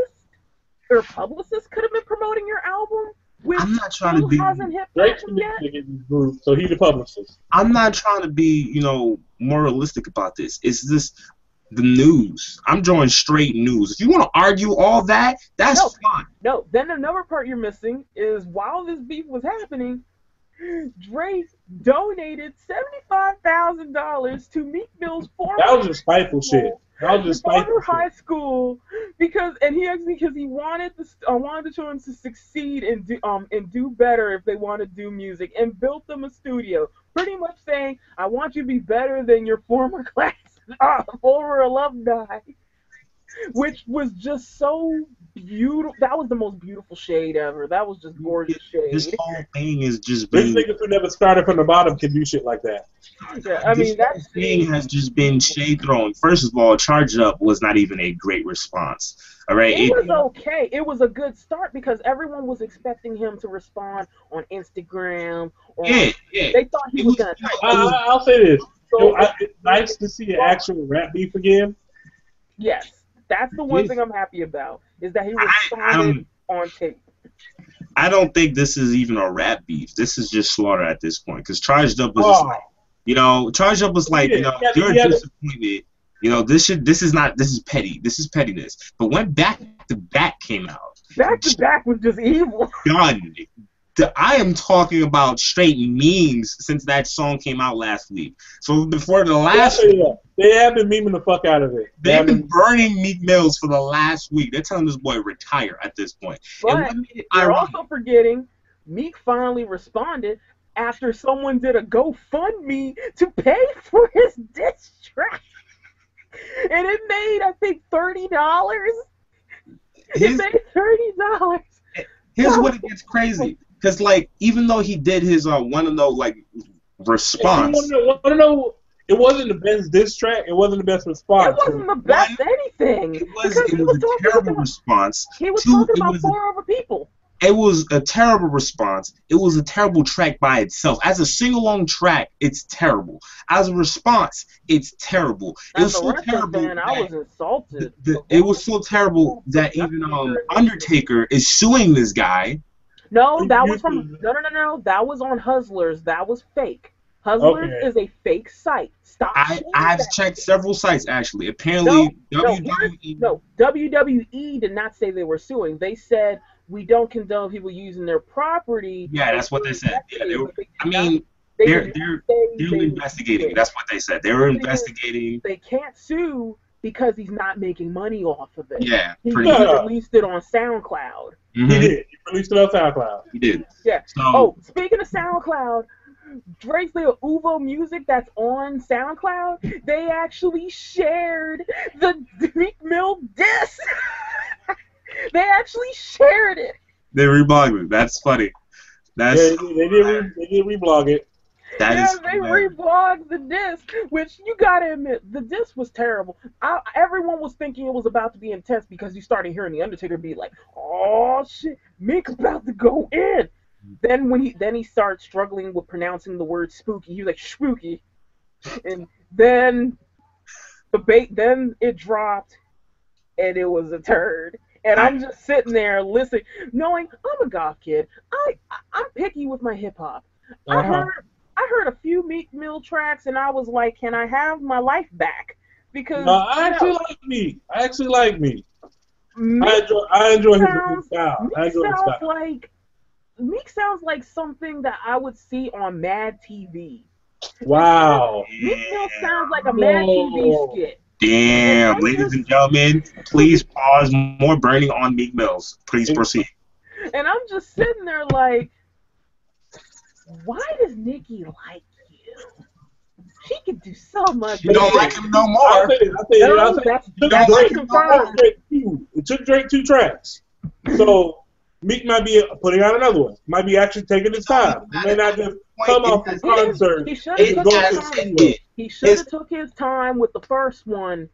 Or publicist could have been promoting your album, which I'm not trying to be. Hasn't hit Drake's yet. Group, so he's the publicist. I'm not trying to be, more realistic about this. It's just the news. I'm drawing straight news. If you want to argue all that, that's fine. No, then another part you're missing is while this beef was happening, Drake donated $75,000 to Meek Mill's former. That was just spiteful shit. That was just spiteful high school because he wanted the children to succeed and do better if they want to do music, and built them a studio, pretty much saying, I want you to be better than your former class, former alumni, which was just so beautiful. That was the most beautiful shade ever. That was just gorgeous shade. This whole thing is just been. These niggas who never started from the bottom can do shit like that. Yeah, I mean that thing has just been shade thrown. First of all, Charge Up was not even a great response. All right, it was okay. It was a good start because everyone was expecting him to respond on Instagram. Or they thought he was gonna. I'll say this. It's nice to see an actual rap beef again. Yes. That's the one thing I'm happy about, is that he responded on tape. I don't think this is even a rap beef. This is just slaughter at this point. Because Charged Up was just like, Charged Up was like, you're disappointed. This is petty. This is pettiness. But when Back to Back came out. Back to Back was just evil. Done. I am talking about straight memes since that song came out last week. So before the last they have been memeing the fuck out of it. They've been burning Meek Mills for the last week. They're telling this boy retire at this point. But you're also forgetting Meek finally responded after someone did a GoFundMe to pay for his diss track. And it made, I think, $30. It made $30. Here's what it gets crazy. Because, even though he did his response. Want to know, it wasn't the best diss track. It wasn't the best response. It wasn't the best anything. It was a terrible response. He was talking about 4 other people. It was a terrible response. It was a terrible track by itself. As a sing-along track, it's terrible. As a response, it's terrible. It was so terrible. I was insulted. It was so terrible that even Undertaker is suing this guy. No, that was from no. That was on Hustlers. That was fake. Hustlers is a fake site. Stop. I've checked several sites actually. Apparently, WWE did not say they were suing. They said we don't condone people using their property. Yeah, that's what they said. Yeah, they're investigating. That's what they said. They were investigating. They can't sue because he's not making money off of it. Yeah, he released it on SoundCloud. Mm-hmm. He did. He released it on SoundCloud. He did. Yeah. So, speaking of SoundCloud, Drake's little Uvo music that's on SoundCloud, they actually shared the Meek Mill diss. They actually shared it. They reblogged it. That's funny. They did reblog it. They reblogged the disc, which you gotta admit, the disc was terrible. Everyone was thinking it was about to be intense because you started hearing the Undertaker be like, "Oh shit, Meek's about to go in." Then he started struggling with pronouncing the word spooky. He was like spooky, and then then it dropped, and it was a turd. And I'm just sitting there listening, knowing I'm a goth kid. I'm picky with my hip hop. I heard a few Meek Mill tracks, and I was like, "Can I have my life back?" Because I actually like Meek. I enjoy his style. Meek sounds like something that I would see on Mad TV. Wow. Meek Mill sounds like a Mad TV skit. Damn, ladies and gentlemen, please pause. More burning on Meek Mills. Please proceed. And I'm just sitting there like, why does Nikki like you? She could do so much. You don't like him no more. I'll say That's Drake it took Drake 2 tracks. So Meek might be putting out another one. Might be actually taking his time. He may not just come off the concert. He should have took his time with the first one.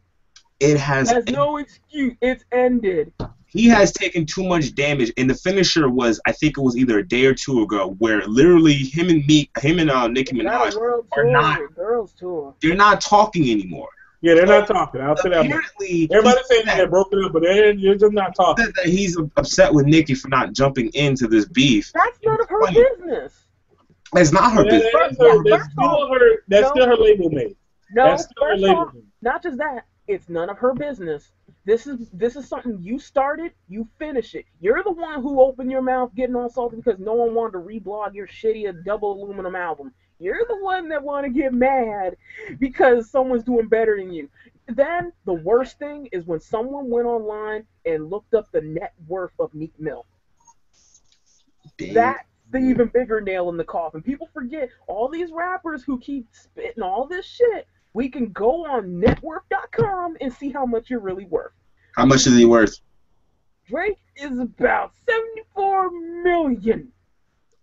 There's no excuse. It's ended. He has taken too much damage, and the finisher was, I think it was either a day or two ago, where literally him and Nicki Minaj are not. Girls tour. They're not talking anymore. Yeah, they're not talking. I'll say that. Everybody's saying they're broken up, but they're just not talking. That he's upset with Nicki for not jumping into this beef. That's none of her business. It's not her business. That's still her label mate. No, not just that. It's none of her business. This is something you started, you finish it. You're the one who opened your mouth getting all salty because no one wanted to reblog your shitty double aluminum album. You're the one that want to get mad because someone's doing better than you. Then the worst thing is when someone went online and looked up the net worth of Meek Mill. That's the even bigger nail in the coffin. People forget all these rappers who keep spitting all this shit. We can go on networth.com and see how much you're really worth. How much is he worth? Drake is about $74 million.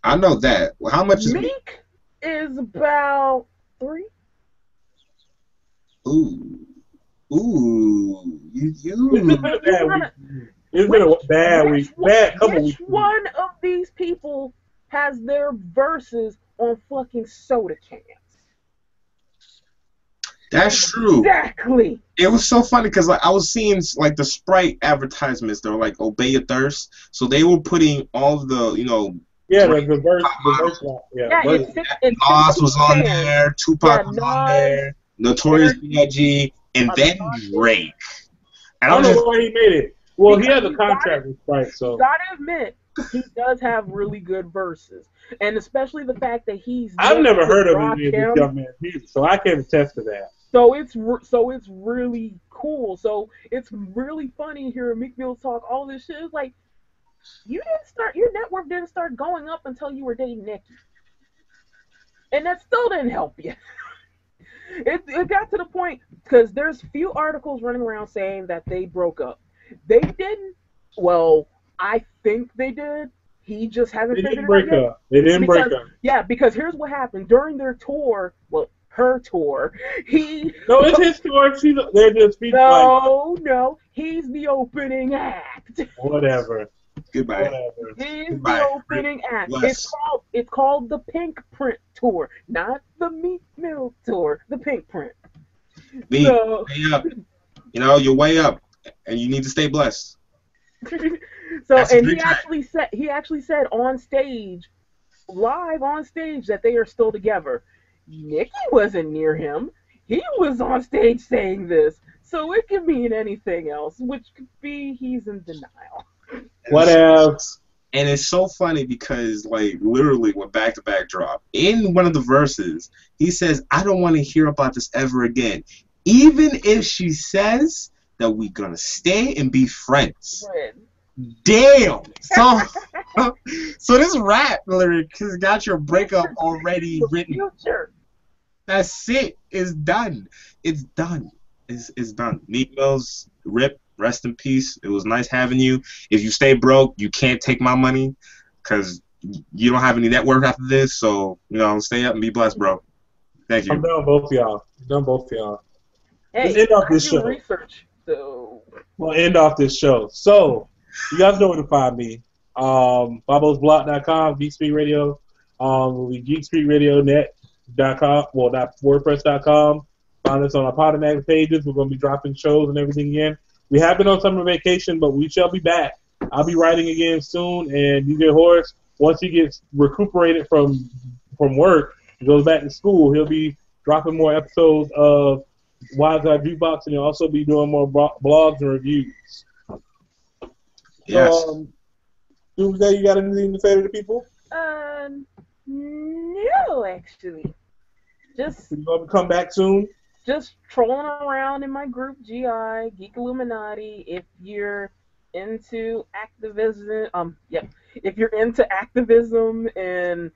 I know that. Well, how much is Meek is about 3. Ooh. It's been a bad week. Which one of these people has their verses on fucking soda cans? That's true. Exactly. It was so funny because I was seeing the Sprite advertisements. They were like "Obey Your Thirst," so they were putting all of the the verse. Nas was on there, Tupac was on there, Notorious B.I.G. and then Drake. And I don't know why he made it. Well, he has a contract with Sprite, so you gotta admit he does have really good verses, and especially the fact that I've never heard of any of this young man's music, so I can attest to that. So it's really cool. So it's really funny hearing Meek Mill talk all this shit. It's like your network didn't start going up until you were dating Nicki, and that still didn't help you. It got to the point because there's few articles running around saying that they broke up. They didn't. Well, I think they did. He just hasn't figured it out yet. They didn't break up. Yeah, because here's what happened during their tour. Well, her tour. No, it's his tour. They're just No, he's the opening act. Whatever. Goodbye. Whatever. He's the opening act. It's called the Pink Print Tour, not the Meek Mill Tour. The Pink Print. Way up. You're way up, and you need to stay blessed. So, and he actually said on stage, live on stage, that they are still together. Nicki wasn't near him. He was on stage saying this. So it could mean anything else, which could be he's in denial. What else? And it's so funny because, literally, when back-to-back drop, in one of the verses, he says, I don't want to hear about this ever again. Even if she says that we're going to stay and be friends. Damn! So this rap lyric has got your breakup already written. That's it. It's done. It's done. It's done. Meek Mill's rip. Rest in peace. It was nice having you. If you stay broke, you can't take my money because you don't have any net worth after this. So, stay up and be blessed, bro. Thank you. I'm done with both of y'all. Hey, Let's end off this show. Research, so. We'll end off this show. So, you guys know where to find me. BobbosBlock.com, Geek Speak Radio. We'll be GeekSpeakRadioNet.com. Well, not WordPress.com. Find us on our Podomatic pages. We're going to be dropping shows and everything again. We have been on summer vacation, but we shall be back. I'll be writing again soon, and DJ Horace, once he gets recuperated from work, he goes back to school, he'll be dropping more episodes of Wise Guy Jukebox, and he'll also be doing more blogs and reviews. Yes. So, Doomsday, you got anything to say to the people? No, actually. Just. You going to come back soon? Just trolling around in my group, GI, Geek Illuminati. If you're into activism, if you're into activism and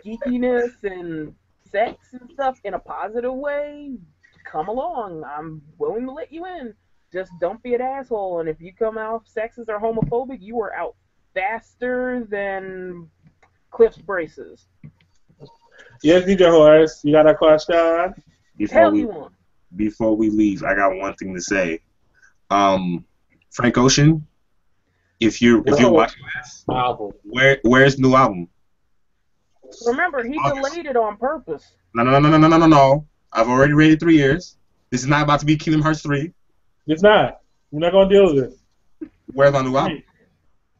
geekiness and sex and stuff in a positive way, come along. I'm willing to let you in. Just don't be an asshole. And if you come out sexist or homophobic, you are out faster than Cliff's braces. Yes, DJ Horace, you got a question? Before we leave, I got one thing to say. Frank Ocean, if you're watching this, where's new album? Remember, he delayed it on purpose. No. I've already rated 3 years. This is not about to be Kingdom Hearts 3. It's not. We're not gonna deal with it. Where's my new album?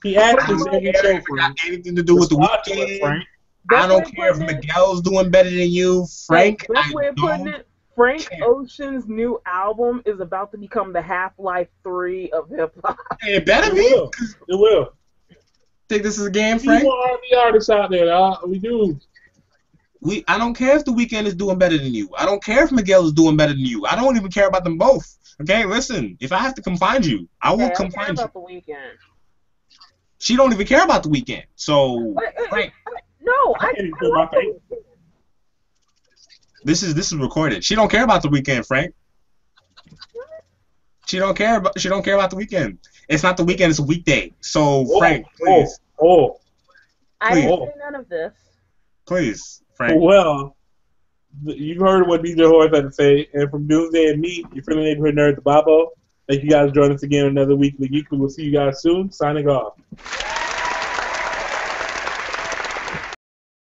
He asked us every show. Got anything to do with the weekend. I don't care if Miguel's doing better than you, Frank. Best way of putting it, Frank Ocean's new album is about to become the Half-Life 3 of hip-hop. It better be. It will. Think this is a game, Frank? We want R&B artists out there. We do. I don't care if The Weeknd is doing better than you. I don't care if Miguel is doing better than you. I don't even care about them both. Okay, listen. If I have to come find you, I will come find you. About The Weeknd. She don't even care about The Weeknd. So, Frank. No, I like The Weeknd. This is recorded. She don't care about The Weeknd, Frank. She don't care about The Weeknd. It's not The Weeknd. It's a weekday. So, Frank, please. I didn't say none of this. Please, Frank. Well, you've heard what DJ Horace had to say, and from Doomsday and me, your friendly neighborhood nerd, the Bobbo. Thank you guys for joining us again on another Weekly Geekly. We'll see you guys soon. Signing off.